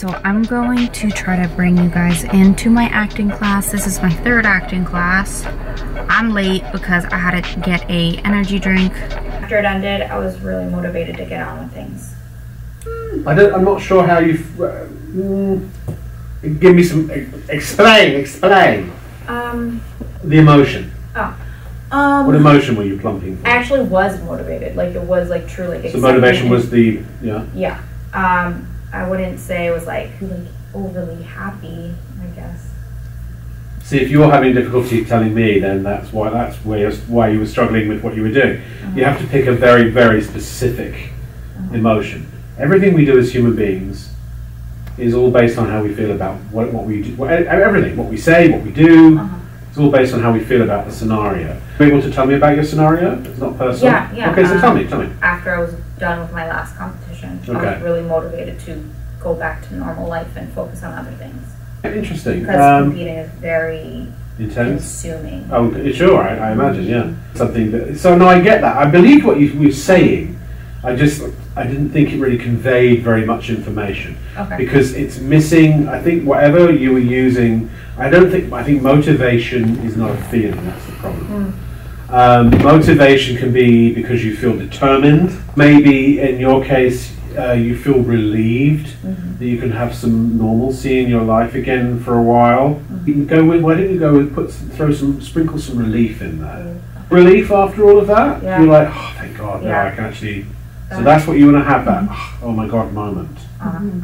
So I'm going to try to bring you guys into my acting class. This is my third acting class. I'm late because I had to get a energy drink. After it ended, I was really motivated to get on with things. I'm not sure how you... give me some... Explain. The emotion. What emotion were you plumping for? I actually was motivated. Like, it was like truly. So motivation was the... Yeah. I wouldn't say it was like overly happy, I guess. See, if you're having difficulty telling me, then that's why you were struggling with what you were doing. You have to pick a very, very specific emotion. Everything we do as human beings is all based on how we feel about what we do, everything, what we say, what we do. It's all based on how we feel about the scenario. Are you able to tell me about your scenario? It's not personal? Yeah. Okay, so tell me. After I was done with my last competition, I was really motivated to go back to normal life and focus on other things. Interesting. Because competing is very intense, consuming. Oh, sure, I imagine, yeah. Something that, so no, I get that. I believe what you were saying. I didn't think it really conveyed very much information. Because it's missing, I think whatever you were using, I think motivation is not a feeling, that's the problem. Motivation can be because you feel determined. Maybe in your case, you feel relieved that you can have some normalcy in your life again for a while. You can go with, why don't you go with, sprinkle some relief in there. Relief after all of that? You're like, oh, thank God, now I can actually... So that's what you want to have, that oh my God moment.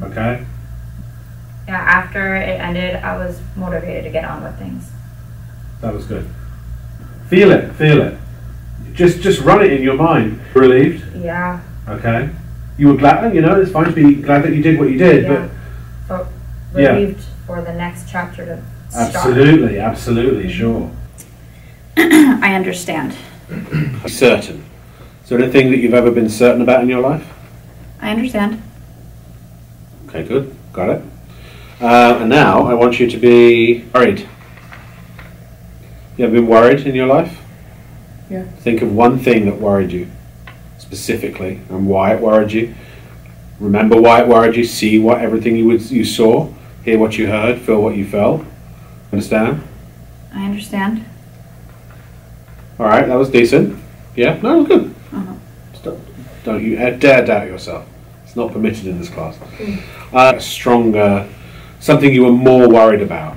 Okay? Yeah, after it ended, I was motivated to get on with things. That was good. Feel it. Just run it in your mind. Relieved? Yeah. Okay. You were glad, it's fine to be glad that you did what you did, but relieved for the next chapter to start. Absolutely, sure. I understand. Certain. Is there anything that you've ever been certain about in your life? I understand. Okay, good. Got it. And now I want you to be worried. You ever been worried in your life? Yeah. Think of one thing that worried you specifically and why it worried you. Remember why it worried you. See everything you saw. Hear what you heard. Feel what you felt. Understand? I understand. All right, that was decent. Yeah, no, it was good. Don't you dare doubt yourself. It's not permitted in this class. A stronger, something you were more worried about.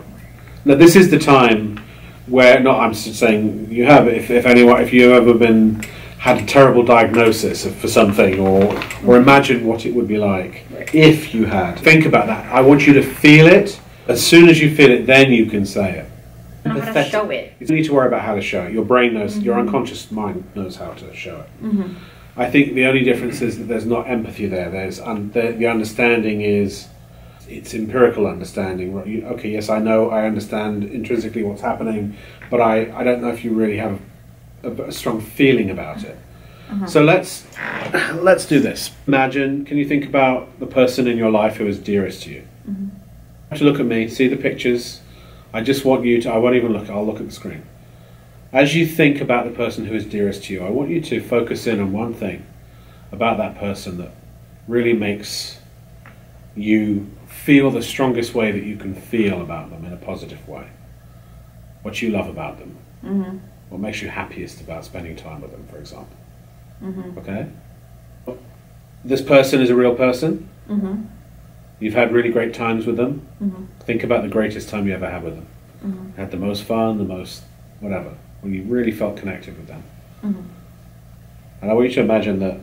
Now, this is the time where, I'm saying you have, if you've ever had a terrible diagnosis for something, or imagine what it would be like if you had. Think about that. I want you to feel it. As soon as you feel it, then you can say it. I know how to show it. You don't need to worry about how to show it. Your brain knows, your unconscious mind knows how to show it. I think the only difference is that there's not empathy there. The understanding is, it's empirical understanding. Okay, yes, I understand intrinsically what's happening, but I don't know if you really have a strong feeling about it. So let's do this. Imagine, can you think about the person in your life who is dearest to you? You have to look at me, see the pictures. I just want you to, I won't even look, I'll look at the screen. As you think about the person who is dearest to you, I want you to focus in on one thing about that person that really makes you feel the strongest way that you can feel about them in a positive way. What you love about them. What makes you happiest about spending time with them, for example. Okay? This person is a real person. You've had really great times with them. Think about the greatest time you ever had with them. Had the most fun, the most whatever, when you really felt connected with them. And I want you to imagine that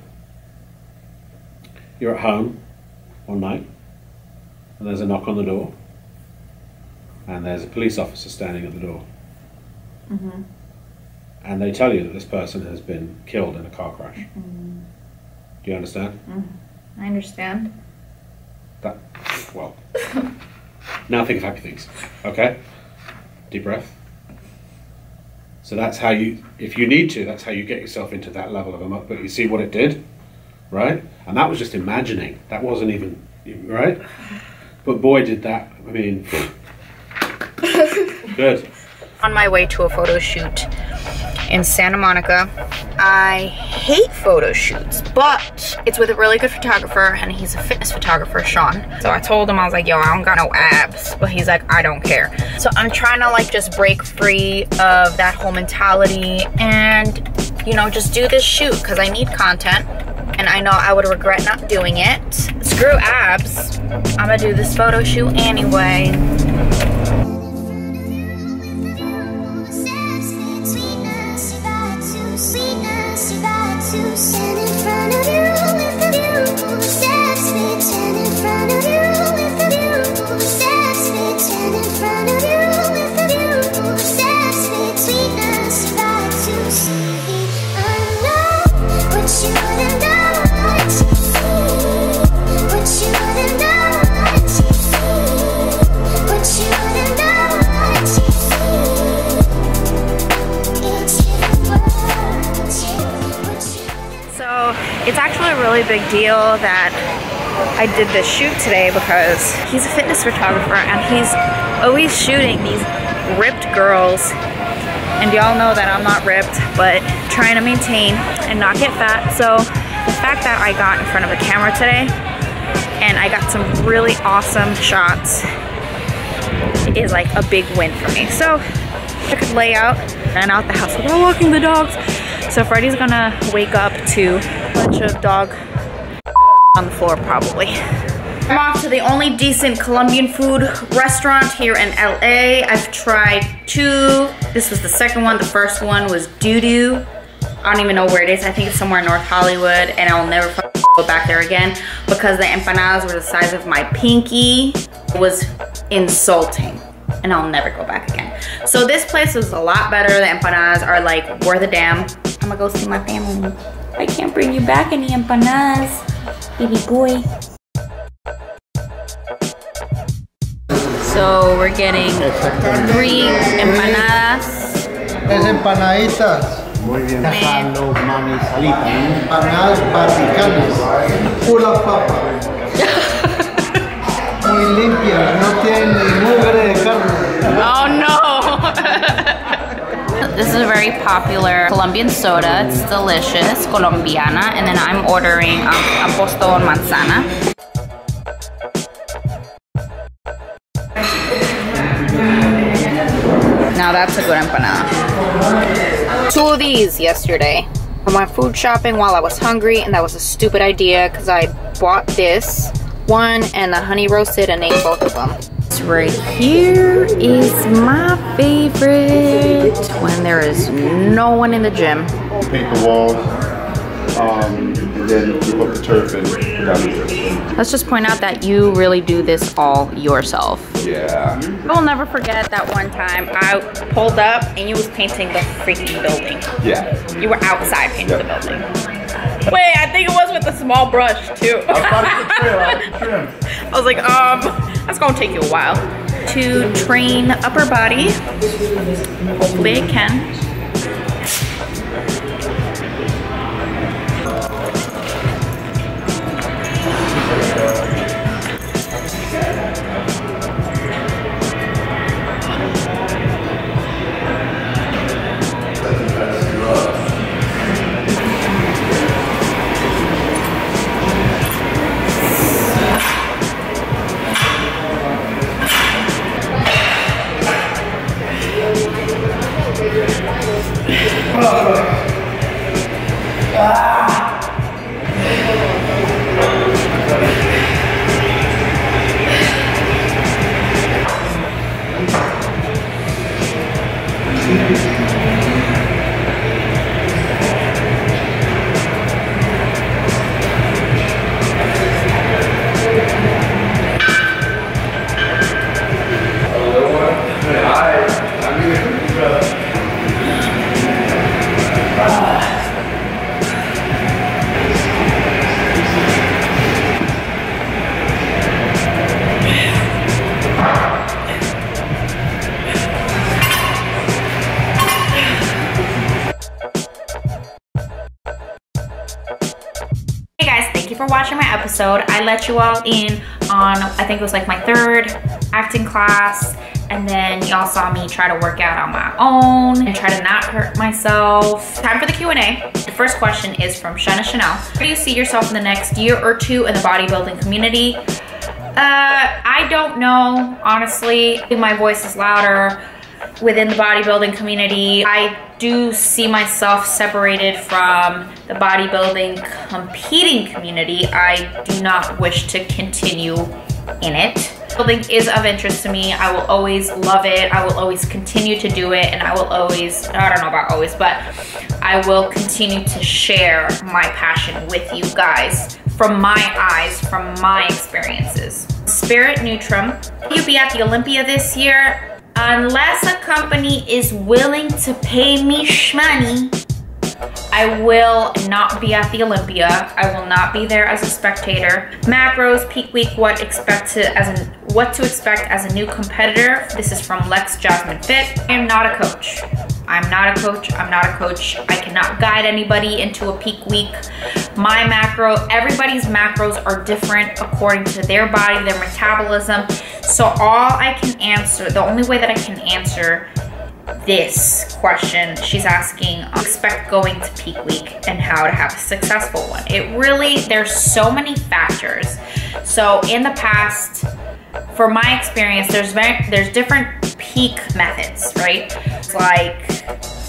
you're at home one night, and there's a knock on the door, and there's a police officer standing at the door. And they tell you that this person has been killed in a car crash. Do you understand? I understand. Well, now think of happy things, okay? Deep breath. So that's how you, if you need to, that's how you get yourself into that level of emotion. But you see what it did, right? And that was just imagining. That wasn't even, right? But boy, did that, I mean, good. On my way to a photo shoot, in Santa Monica. I hate photo shoots, but it's with a really good photographer, and he's a fitness photographer, Sean. So I told him, I was like, yo, I don't got no abs, but he's like, I don't care. So I'm trying to like just break free of that whole mentality and, you know, just do this shoot because I need content. And I know I would regret not doing it. Screw abs. I'm gonna do this photo shoot anyway. It's actually a really big deal that I did this shoot today because he's a fitness photographer and he's always shooting these ripped girls. And y'all know that I'm not ripped, but trying to maintain and not get fat. So the fact that I got in front of the camera today and I got some really awesome shots is like a big win for me. So I could lay out, ran out the house without walking the dogs. So Freddie's gonna wake up to a bunch of dog on the floor probably. I'm off to the only decent Colombian food restaurant here in LA. I've tried 2. This was the second one. The first one was doo-doo. I don't even know where it is. I think it's somewhere in North Hollywood, and I'll never go back there again because the empanadas were the size of my pinky. It was insulting, and I'll never go back again. So this place was a lot better. The empanadas are like worth a damn. I'm gonna go see my family. I can't bring you back any empanadas, baby boy. So we're getting 3 empanadas. Es empanaditas. Muy bien. Los mamis salitas. Empanadas vaticanas. Pura papa. Muy limpias. No tienen ni mugre de carne. Oh no. This is a very popular Colombian soda. It's delicious, colombiana. And then I'm ordering apostol manzana. Now that's a good empanada. 2 of these yesterday. I went food shopping while I was hungry, and that was a stupid idea because I bought this one and the honey roasted and ate both of them. This right here is my favorite when there is no one in the gym. Paint the walls, then rip up the turf and put down the turf. Let's just point out that you really do this all yourself. Yeah. I will never forget that one time I pulled up and you was painting the freaking building. Yeah. You were outside painting the building. Wait, I think it was with a small brush too. I was like, that's gonna take you a while. To train upper body, hopefully I can. For watching my episode. I let you all in on, I think it was like my 3rd acting class, And then y'all saw me try to work out on my own and try to not hurt myself. Time for the Q&A. The first question is from Shana Chanel. Where do you see yourself in the next year or two in the bodybuilding community? I don't know, honestly. My voice is louder within the bodybuilding community. I do see myself separated from the bodybuilding competing community. I do not wish to continue in it. Bodybuilding is of interest to me. I will always love it. I will always continue to do it, and I will always, I don't know about always, but I will continue to share my passion with you guys from my eyes, from my experiences. Spirit Neutrum, will you be at the Olympia this year? Unless a company is willing to pay me shmoney, I will not be at the Olympia. I will not be there as a spectator. Macros, peak week, what to expect as a new competitor. This is from Lex Jasmine Fit. I am not a coach. I'm not a coach. I'm not a coach. I cannot guide anybody into a peak week. My everybody's macros are different according to their body, their metabolism. So all I can answer, the only way that I can answer this question she's asking, expect going to peak week and how to have a successful one. It really, there's so many factors. So in the past, for my experience, there's different peak methods, right? It's like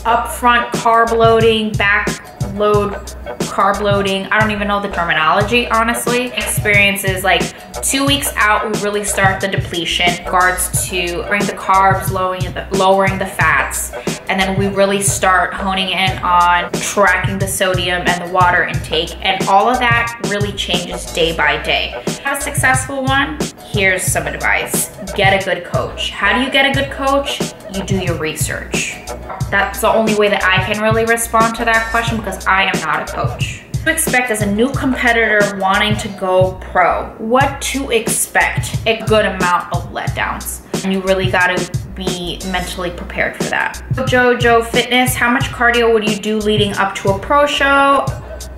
upfront carb loading, back load carb loading. I don't even know the terminology, honestly. Experiences like 2 weeks out, we really start the depletion in regards to bring the carbs, lowering the fats, and then we really start honing in on tracking the sodium and the water intake, and all of that really changes day by day. Have a successful one? Here's some advice. Get a good coach. How do you get a good coach? You do your research. That's the only way that I can really respond to that question, because I am not a coach. What to expect as a new competitor wanting to go pro? What to expect? A good amount of letdowns. And you really gotta be mentally prepared for that. JoJo Fitness, how much cardio would you do leading up to a pro show?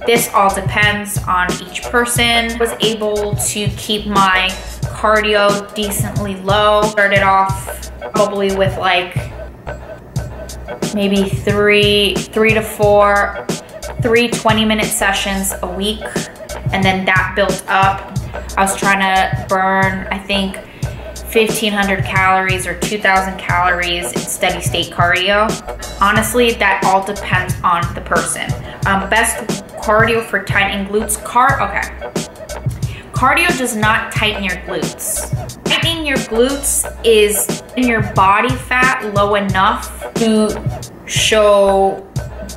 This all depends on each person. I was able to keep my cardio decently low. Started off probably with like maybe three to four 20-minute sessions a week, and then that built up. I was trying to burn, I think, 1,500 calories or 2,000 calories in steady state cardio. Honestly, that all depends on the person. Best cardio for tightening glutes. Cardio does not tighten your glutes. Tightening your glutes is in your body fat low enough to show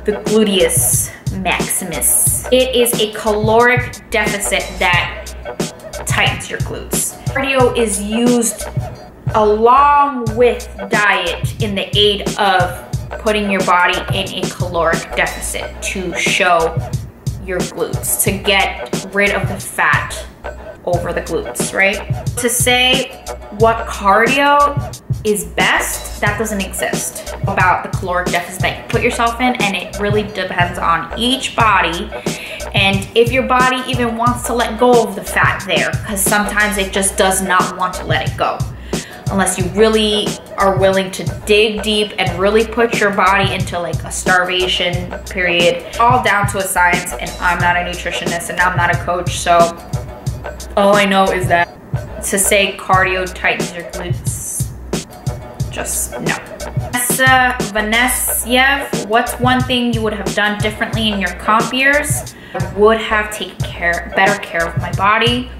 the gluteus maximus. It is a caloric deficit that tightens your glutes. Cardio is used along with diet in the aid of putting your body in a caloric deficit to show your glutes, to get rid of the fat over the glutes, right? To say what cardio is best, that doesn't exist. About the caloric deficit that you put yourself in, and it really depends on each body, and if your body even wants to let go of the fat there, because sometimes it just does not want to let it go. Unless you really are willing to dig deep and really put your body into like a starvation period. All down to a science, and I'm not a nutritionist and I'm not a coach, so all I know is that to say cardio tightens your glutes, just no. Vanessa, what's one thing you would have done differently in your comp years? I would have taken better care of my body.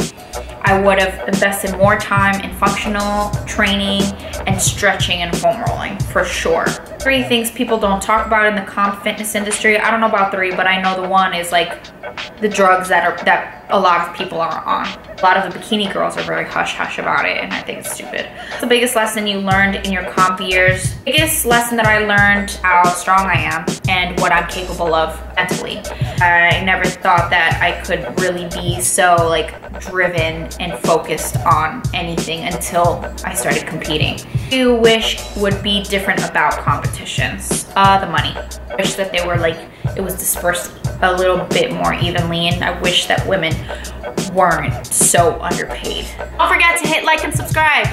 I would have invested more time in functional training and stretching and foam rolling, for sure. 3 things people don't talk about in the comp fitness industry. I don't know about 3, but I know the one is like the drugs that a lot of people are on. A lot of the bikini girls are very hush-hush about it, and I think it's stupid. What's the biggest lesson you learned in your comp years? Biggest lesson that I learned, how strong I am and what I'm capable of mentally. I never thought that I could really be so like driven and focused on anything until I started competing. What do you wish would be different about competitions? The money. I wish that they were like, it was dispersed a little bit more evenly, and I wish that women weren't so underpaid. Don't forget to hit like and subscribe.